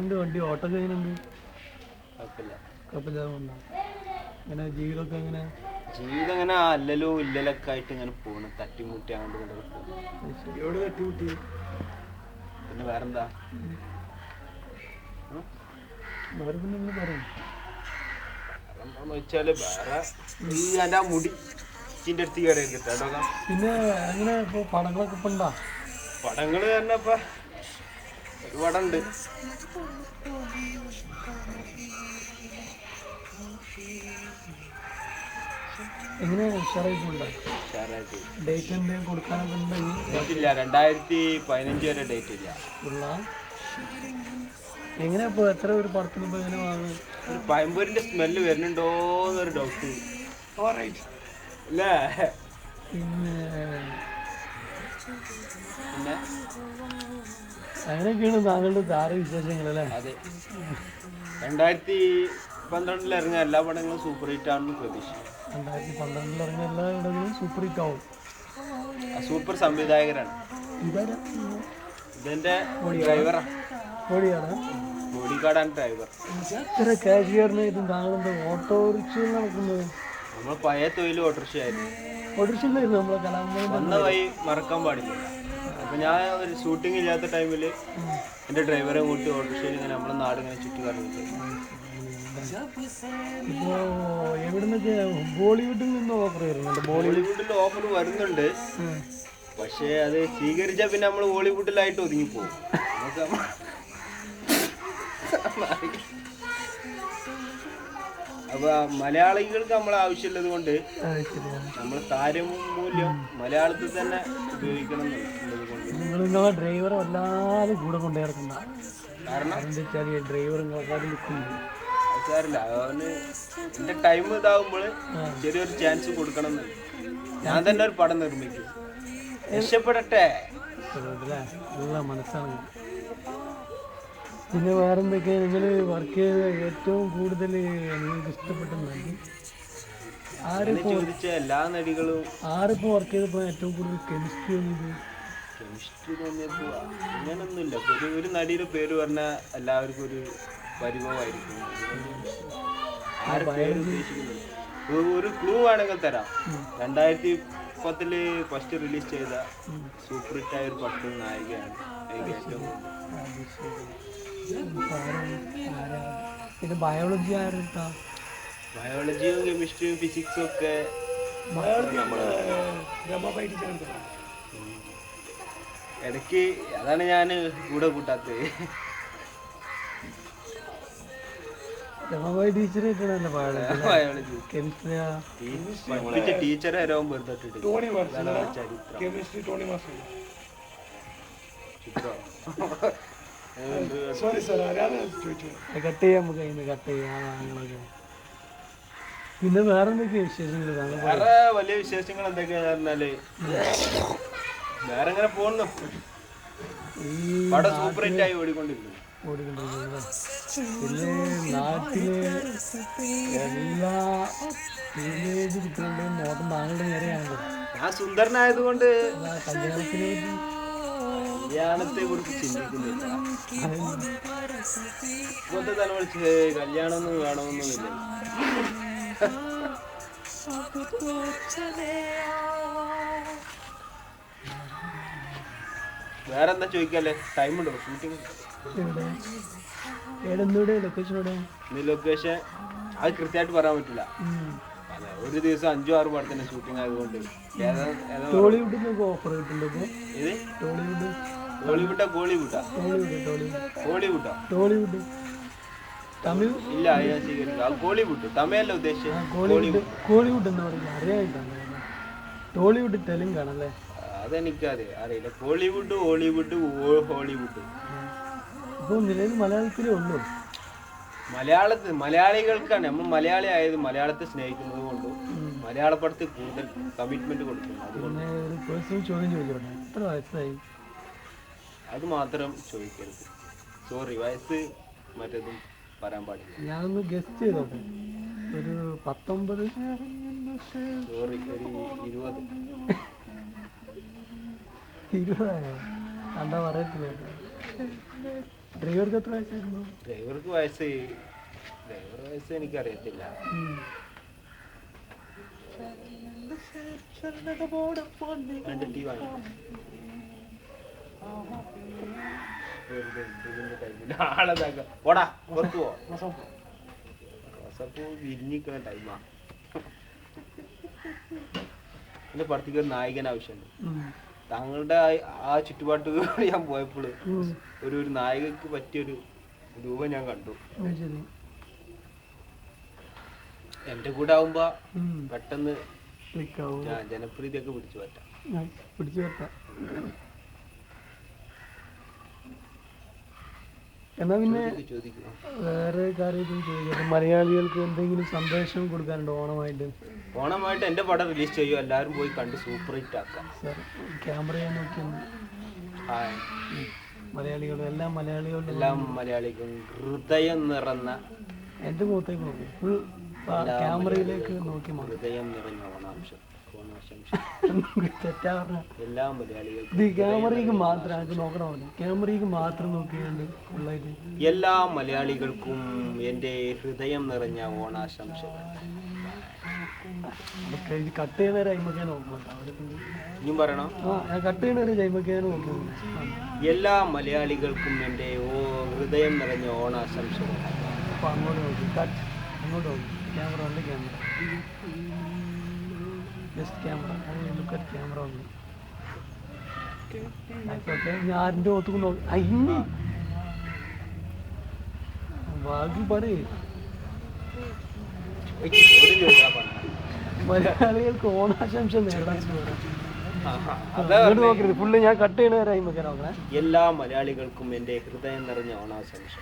എങ്ങനെയുണ്ട് വണ്ടി ഓട്ടം എങ്ങനെയുണ്ട്? കുഴപ്പമില്ലാതെ വന്നോ? അങ്ങനെ ജീവിതമൊക്കെ എങ്ങനെ? ജീവിതം ഇങ്ങനെ അല്ലലും ഇല്ലലൊക്കെ ആയിട്ട് ഇങ്ങനെ പോകണം, തട്ടിമുട്ടി അങ്ങോട്ട് എവിടെ തട്ടിമുട്ടി? പിന്നെ വേറെന്താ? വേറെ പിന്നെ നിങ്ങൾ പറയും. എന്താന്ന് വെച്ചാല് വേറെ ഈ എൻ്റെ മുടി ഇതിൻ്റെ അടുത്ത് കയറി കേട്ടോ. പിന്നെ എങ്ങനെ ഇപ്പോൾ പടങ്ങളൊക്കെ ഇപ്പം ഉണ്ടോ? പടങ്ങൾ തന്നെ ഇപ്പം ഒരു പടം ഉണ്ട്. എങ്ങനെയാണ് ഉഷാറായിട്ടുണ്ടോ? ഡേറ്റ് എന്തെങ്കിലും കൊടുക്കാനൊക്കെ ഉണ്ടെങ്കിൽ ഡേറ്റ് ഇല്ല, 2015 വരെ ഡേറ്റ് ഇല്ല. ഉള്ള എങ്ങനെയാ ഇപ്പോൾ എത്ര ഒരു പടത്തിന് ഇപ്പോൾ എങ്ങനെ വാങ്ങുന്നത്? ഒരു പഴംപൊരിൻ്റെ സ്മെല്ല് വരുന്നുണ്ടോന്നൊരു ഡൗട്ട് അല്ലേ? പിന്നെ പിന്നെ അങ്ങനെയൊക്കെയാണ് താങ്കളുടെ താരവിശേഷങ്ങൾ അല്ലേ? അതെ, 2012 ഇറങ്ങിയ എല്ലാ പടങ്ങളും സൂപ്പർ ഹിറ്റ് ആണെന്ന് പ്രതീക്ഷിച്ചു. 2012 ഇറങ്ങിയ എല്ലാ ഇടങ്ങളും സൂപ്പർ ഹിറ്റ് ആവും. സൂപ്പർ സംവിധായകരാണ്. ഇതെന്റെ ഡ്രൈവറാണ്, ബോഡി ഗാർഡാണ് ഡ്രൈവർ. ഇത്ര കാഷ്വറിനായിട്ടും താങ്കളെന്താ ഓട്ടോറിക്ഷയിൽ നടക്കുന്നത്? നമ്മൾ പഴയ തൊഴിൽ ഓട്ടോറിക്ഷയായിരുന്നു. ഓട്ടോറിക്ഷയിലായിരുന്നു നമ്മളെ കലാമണ്ഡലം വന്ന വഴി മറക്കാൻ പാടില്ല. അപ്പം ഞാൻ ഒരു ഷൂട്ടിംഗ് ഇല്ലാത്ത ടൈമിൽ എൻ്റെ ഡ്രൈവറെ കൂട്ടി ഓട്ടോറിക്ഷയിൽ ഇങ്ങനെ നമ്മുടെ നാട് ഇങ്ങനെ ചുറ്റി കറങ്ങിയിട്ട്. ഇപ്പോൾ എവിടുന്നൊക്കെ ബോളിവുഡിൽ നിന്ന് ഓഫർ വരുന്നുണ്ട്? ബോളിവുഡിൽ ഓഫർ വരുന്നുണ്ട്, പക്ഷേ അത് സ്വീകരിച്ചാൽ പിന്നെ നമ്മൾ ബോളിവുഡിലായിട്ട് ഒതുങ്ങിപ്പോകും. അപ്പൊ മലയാളികൾക്ക് നമ്മളെ ആവശ്യമുള്ളത് കൊണ്ട് നമ്മൾ താരമൂല്യം മലയാളത്തിൽ തന്നെ ഉപയോഗിക്കണം എന്നുള്ളത് കൊണ്ട് നിങ്ങളെ ഡ്രൈവർ വല്ലാതെ കൂടെ കൊണ്ടുനടക്കണ്ട. കാരണം എന്താ വെച്ചാൽ ഡ്രൈവർ നിങ്ങളെക്കാട് നിൽക്കുന്നുണ്ട്. സാറില്ല, അവന് എൻ്റെ ടൈം ഇതാകുമ്പോൾ ചെറിയൊരു ചാൻസ് കൊടുക്കണം എന്ന് ഞാൻ തന്നെ ഒരു പടം നിർമ്മിക്കും. രക്ഷപ്പെടട്ടെ. നല്ല മനസ്സാണ്. പിന്നെ വേറെന്തൊക്കെ നിങ്ങൾ വർക്ക് ചെയ്ത ഏറ്റവും കൂടുതൽ നിങ്ങൾക്ക് ഇഷ്ടപ്പെട്ട നടി ചോദിച്ച എല്ലാ നടികളും ആരിപ്പോൾ വർക്ക് ചെയ്തപ്പോൾ ഏറ്റവും കൂടുതൽ കെമിസ്ട്രി തോന്നിയപ്പോൾ അങ്ങനൊന്നുമില്ല. ഒരു നടിയുടെ പേര് പറഞ്ഞാൽ എല്ലാവർക്കും ഒരു പരിഭവമായിരിക്കും. ഒരു ക്ലൂ വേണമെങ്കിൽ തരാം. 2010 ഫസ്റ്റ് റിലീസ് ചെയ്ത സൂപ്പർ ഹിറ്റായ ഒരു പടത്തിൽ നായികയാണ് എനിക്ക് ഏറ്റവും പിന്നെ ബയോളജി ആരെടുത്താ? ബയോളജിയും കെമിസ്ട്രിയും ഫിസിക്സും ഒക്കെ ഇടയ്ക്ക് അതാണ് ഞാൻ കൂടെ കൂട്ടാത്തത്. ബയോളജി പഠിപ്പിച്ച ടീച്ചറെ വരാൻ വെറുതെ കട്ട് ചെയ്യാൻ കട്ട് ചെയ്യാം. പിന്നെ വേറെ എന്തൊക്കെയാ വിശേഷങ്ങൾ? വേറെ വലിയ വിശേഷങ്ങൾ എന്തൊക്കെയാന്ന് പറഞ്ഞാല് വേറെ എങ്ങനെ പോകുന്നു. പടം സൂപ്പർ ഹിറ്റ് ആയി ഓടിക്കൊണ്ടിരിക്കുന്നു. പിന്നെ നാട്ടില് എല്ലാ ടീനേജ് കുട്ടികളുടെയും നോട്ടം താങ്കളുടെ നേരെയാണല്ലോ. ഞാൻ സുന്ദരനായതുകൊണ്ട് കല്യാണത്തെ കുറിച്ച് ചിന്തിക്കുന്നില്ല. ഇപ്പോഴത്തെ തലമുറ കല്യാണമൊന്നും വേണമെന്നൊന്നുമില്ല. വേറെ എന്താ ചോദിക്കാല്ലേ? ടൈം ഉണ്ടോ? ഷൂട്ടിംഗ് ലൊക്കേഷൻ അത് കൃത്യമായിട്ട് പറയാൻ പറ്റില്ല. ഒരു ദിവസം 5-6 പടത്തിന്റെ ഷൂട്ടിംഗ് ആയതുകൊണ്ട് ഇല്ല, ഞാൻ സ്വീകരിക്കും. അത് കോളിവുഡ്, തമിഴല്ല ഉദ്ദേശിച്ചത്. കോളിവുഡ് എന്ന് പറയുന്നത് അറിയായിട്ടാണ്. ടോളിവുഡ് തെലുങ്കാണല്ലേ? അതെനിക്കത് അറിയില്ല. കോളിവുഡ്, ഹോളിവുഡ്, ഹോളിവുഡ് ഇപ്പോൾ നിലവിൽ മലയാളത്തിലേ ഉള്ളൂ. മലയാളികൾക്കാണ് നമ്മൾ മലയാളി ആയത്. മലയാളത്തെ സ്നേഹിക്കുന്നത് കൊണ്ടും മലയാള പടത്തിൽ കൂടുതൽ കമ്മിറ്റ്മെന്റ് കൊടുക്കുന്നു. അതുകൊണ്ട് ഒരു പേഴ്സണൽ ചോദ്യം ചോദിച്ചോട്ടെ, എത്ര വയസ്സായി? അത് മാത്രം ചോദിക്കരുത്. സോറി, വയസ്സ് മറ്റേതും പറയാൻ പാടില്ല. ഞാനൊന്ന് ഗസ്റ്റ് ചെയ്തോട്ടെ, ഒരു 19. സോറി, ഒരു 20. 20 കണ്ടാ പറയത്തില്ല. ഡ്രൈവർക്ക് എത്ര വയസ്സായിരുന്നു? ഡ്രൈവർ വയസ്സ് എനിക്കറിയത്തില്ല. വിരിഞ്ഞിക്കുന്ന ടൈമാ. എന്റെ പടത്തേക്ക് ഒരു നായകൻ ആവശ്യമുണ്ട്. താങ്കളുടെ ആ ചുറ്റുപാട്ട് ഞാൻ പോയപ്പോൾ ഒരു നായകക്ക് പറ്റിയൊരു രൂപം ഞാൻ കണ്ടു. എന്റെ കൂടെ ആവുമ്പോ പെട്ടെന്ന് ജനപ്രീതിയൊക്കെ പിടിച്ചു പറ്റാം. എന്നാ പിന്നെ വേറെ കാര്യം ചോദിക്കട്ടെ, മലയാളികൾക്ക് എന്തെങ്കിലും സന്ദേശം കൊടുക്കാനുണ്ടോ ഓണമായിട്ട്? ഓണമായിട്ട് എന്റെ പടം റിലീസ് ചെയ്യും, എല്ലാവരും പോയി കണ്ട് സൂപ്പർ ഹിറ്റ് ആക്കാം. ക്യാമറയെ നോക്കി എല്ലാം മലയാളികളും ഹൃദയം നിറഞ്ഞ എന്റെ മുഖത്തേക്ക് നോക്കി ഫുൾ ക്യാമറയിലേക്ക് നോക്കി ഹൃദയം നിറഞ്ഞ ഓണാംശം തെറ്റാ പറഞ്ഞ എല്ലാ മലയാളികൾക്കും ഇത് ക്യാമറയ്ക്ക് മാത്രം അത് നോക്കണം, ക്യാമറയ്ക്ക് മാത്രം നോക്കിയുണ്ട് ഫുള്ളായിട്ട്. എല്ലാ മലയാളികൾക്കും എൻ്റെ ഹൃദയം നിറഞ്ഞ ഓണാശംസകൾ. ഇത് കട്ട് ചെയ്യുന്ന അയിമൊക്കെ നോക്കുന്നുണ്ട്. ഇനിയും പറയണോ? ഞാൻ കട്ട് ചെയ്യുന്ന ജൈമൊക്കെ നോക്കുന്നുണ്ട്. എല്ലാ മലയാളികൾക്കും എൻ്റെ ഹൃദയം നിറഞ്ഞ ഓണാശംസകൾ. അപ്പൊ അങ്ങോട്ട് നോക്കി അങ്ങോട്ട് നോക്കി ക്യാമറ ഉണ്ട്, camera just camera look at camera ഉണ്ട്. ആയിക്കോട്ടെ, ഞാൻ ആരിൻ്റെ ഒത്തുക്ക് നോക്കി അയിന് ബാക്കി പറയേ. മലയാളികൾക്ക് ഓണാശംസ നേടാൻ നോക്കരുത്, ഫുള്ള് ഞാൻ കട്ട് ചെയ്യണ നോക്കണേ. എല്ലാ മലയാളികൾക്കും എൻ്റെ ഹൃദയം നിറഞ്ഞ ഓണാശംസ.